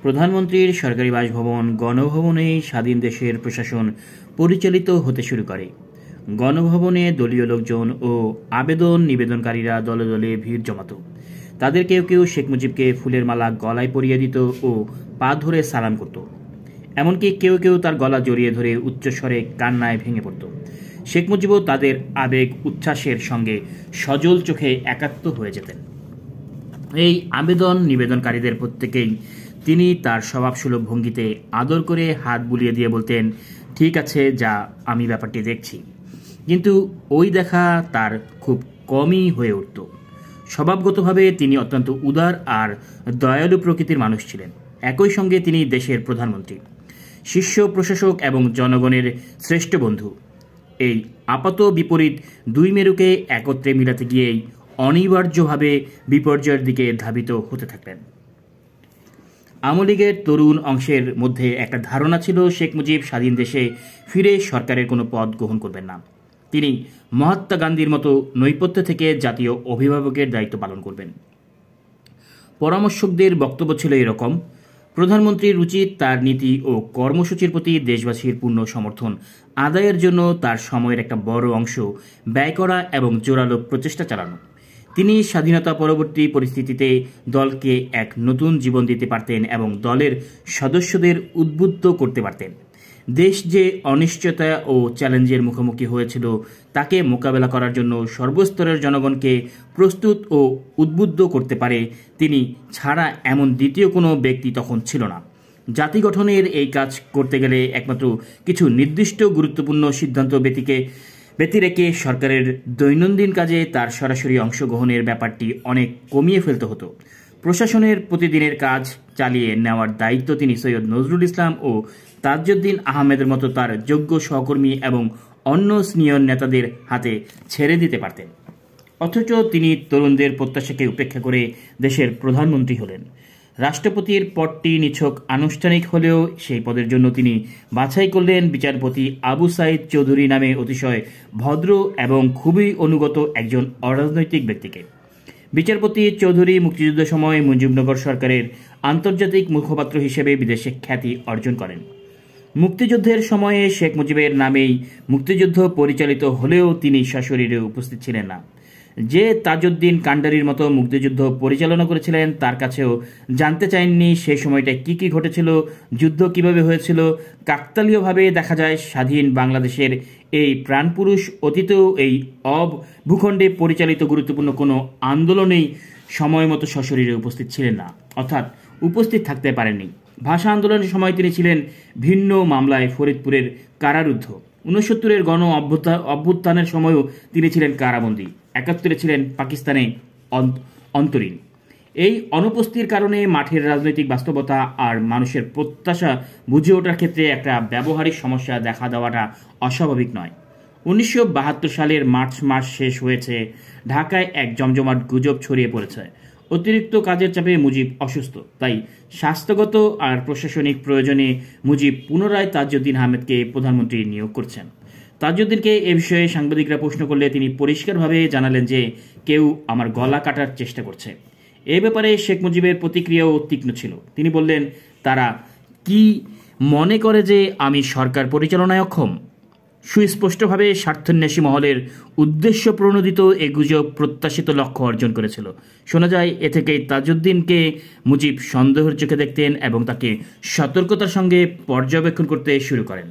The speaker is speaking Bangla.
প্রধানমন্ত্রীর সরকারি বাসভবন গণভবনে স্বাধীন দেশের প্রশাসন পরিচালিত হতে শুরু করে। গণভবনে দলীয় লোকজন ও আবেদন নিবেদনকারীরা দলে দলে ভিড় জমাত। তাদের কেউ কেউ শেখ মুজিবকে ফুলের মালা গলায় পরিয়ে দিত ও পা ধরে সালাম করত। এমনকি কেউ কেউ তার গলা জড়িয়ে ধরে উচ্চস্বরে কান্নায় ভেঙে পড়ত। শেখ মুজিবও তাদের আবেগ উচ্ছ্বাসের সঙ্গে সজল চোখে একাত্ম হয়ে যেতেন। এই আবেদন নিবেদনকারীদের প্রত্যেকেই তিনি তার স্বভাবসুলভ ভঙ্গিতে আদর করে হাত বুলিয়ে দিয়ে বলতেন, ঠিক আছে, যা, আমি ব্যাপারটি দেখছি। কিন্তু ওই দেখা তার খুব কমই হয়ে উঠত। স্বভাবগতভাবে তিনি অত্যন্ত উদার আর দয়ালু প্রকৃতির মানুষ ছিলেন। একই সঙ্গে তিনি দেশের প্রধানমন্ত্রী, শিষ্য প্রশাসক এবং জনগণের শ্রেষ্ঠ বন্ধু। এই আপাত বিপরীত দুই মেরুকে একত্রে মিলাতে গিয়েই অনিবার্যভাবে বিপর্যয়ের দিকে ধাবিত হতে থাকলেন। আওয়ামী লীগের তরুণ অংশের মধ্যে একটা ধারণা ছিল শেখ মুজিব স্বাধীন দেশে ফিরে সরকারের কোনো পদ গ্রহণ করবেন না। তিনি মহাত্মা গান্ধীর মতো নৈপথ্য থেকে জাতীয় অভিভাবকের দায়িত্ব পালন করবেন। পরামর্শকদের বক্তব্য ছিল এরকম: প্রধানমন্ত্রীর উচিত তার নীতি ও কর্মসূচির প্রতি দেশবাসীর পূর্ণ সমর্থন আদায়ের জন্য তার সময়ের একটা বড় অংশ ব্যয় করা এবং জোরালো প্রচেষ্টা চালানো। তিনি স্বাধীনতা পরবর্তী পরিস্থিতিতে দলকে এক নতুন জীবন দিতে পারতেন এবং দলের সদস্যদের উদ্বুদ্ধ করতে পারতেন। দেশ যে অনিশ্চয়তা ও চ্যালেঞ্জের মুখোমুখি হয়েছিল তাকে মোকাবেলা করার জন্য সর্বস্তরের জনগণকে প্রস্তুত ও উদ্বুদ্ধ করতে পারে তিনি ছাড়া এমন দ্বিতীয় কোনো ব্যক্তি তখন ছিল না। জাতি গঠনের এই কাজ করতে গেলে একমাত্র কিছু নির্দিষ্ট গুরুত্বপূর্ণ সিদ্ধান্ত ব্যতিরেকে সরকারের দৈনন্দিন কাজে তার সরাসরি অংশগ্রহণের ব্যাপারটি অনেক কমিয়ে ফেলতে হতো। প্রশাসনের প্রতিদিনের কাজ চালিয়ে নেওয়ার দায়িত্ব তিনি সৈয়দ নজরুল ইসলাম ও তাজউদ্দিন আহমেদের মতো তার যোগ্য সহকর্মী এবং অন্য সিনিয়র নেতাদের হাতে ছেড়ে দিতে পারতেন। অথচ তিনি তরুণদের প্রত্যাশাকে উপেক্ষা করে দেশের প্রধানমন্ত্রী হলেন। রাষ্ট্রপতির পদটি নিছক আনুষ্ঠানিক হলেও সেই পদের জন্য তিনি বাছাই করলেন বিচারপতি আবু সাইদ চৌধুরী নামে অতিশয় ভদ্র এবং খুবই অনুগত একজন অরাজনৈতিক ব্যক্তিকে। বিচারপতি চৌধুরী মুক্তিযুদ্ধের সময় মুজিবনগর সরকারের আন্তর্জাতিক মুখপাত্র হিসেবে বিদেশে খ্যাতি অর্জন করেন। মুক্তিযুদ্ধের সময়ে শেখ মুজিবের নামেই মুক্তিযুদ্ধ পরিচালিত হলেও তিনি সশরীরে উপস্থিত ছিলেন না। যে তাজউদ্দিন কান্ডারির মতো মুক্তিযুদ্ধ পরিচালনা করেছিলেন তার কাছেও জানতে চাননি সেই সময়টা কি কি ঘটেছিল, যুদ্ধ কিভাবে হয়েছিল। কাকতালীয়ভাবে দেখা যায় স্বাধীন বাংলাদেশের এই প্রাণপুরুষ অতীতেও এই ভূখণ্ডে পরিচালিত গুরুত্বপূর্ণ কোনো আন্দোলনেই সময় মতো সশরীরে উপস্থিত ছিলেন না, অর্থাৎ উপস্থিত থাকতে পারেননি। ভাষা আন্দোলনের সময় তিনি ছিলেন ভিন্ন মামলায় ফরিদপুরের কারারুদ্ধ। 69-এর গণ অভ্যুত্থানের সময়ও তিনি ছিলেন কারাবন্দী। 71-এ ছিলেন পাকিস্তানে অন্তরীণ। এই অনুপস্থিতির কারণে মাঠের রাজনৈতিক বাস্তবতা আর মানুষের প্রত্যাশা বুঝে ওঠার ক্ষেত্রে একটা ব্যবহারিক সমস্যা দেখা দেওয়াটা অস্বাভাবিক নয়। 1972 সালের মার্চ মাস শেষ হয়েছে। ঢাকায় এক জমজমাট গুজব ছড়িয়ে পড়েছে। অতিরিক্ত কাজের চাপে মুজিব অসুস্থ, তাই স্বাস্থ্যগত আর প্রশাসনিক প্রয়োজনে মুজিব পুনরায় তাজউদ্দিন আহমেদকে প্রধানমন্ত্রী নিয়োগ করছেন। তাজউদ্দিনকে এ বিষয়ে সাংবাদিকরা প্রশ্ন করলে তিনি পরিষ্কারভাবে জানালেন যে কেউ আমার গলা কাটার চেষ্টা করছে। এ ব্যাপারে শেখ মুজিবের প্রতিক্রিয়াও তীক্ষ্ণ ছিল। তিনি বললেন, তারা কি মনে করে যে আমি সরকার পরিচালনায় অক্ষম? সুস্পষ্টভাবে স্বার্থান্বেষী মহলের উদ্দেশ্য প্রণোদিত এ গুজব প্রত্যাশিত লক্ষ্য অর্জন করেছিল। শোনা যায় এ থেকেই তাজউদ্দিনকে মুজিব সন্দেহের চোখে দেখতেন এবং তাকে সতর্কতার সঙ্গে পর্যবেক্ষণ করতে শুরু করেন।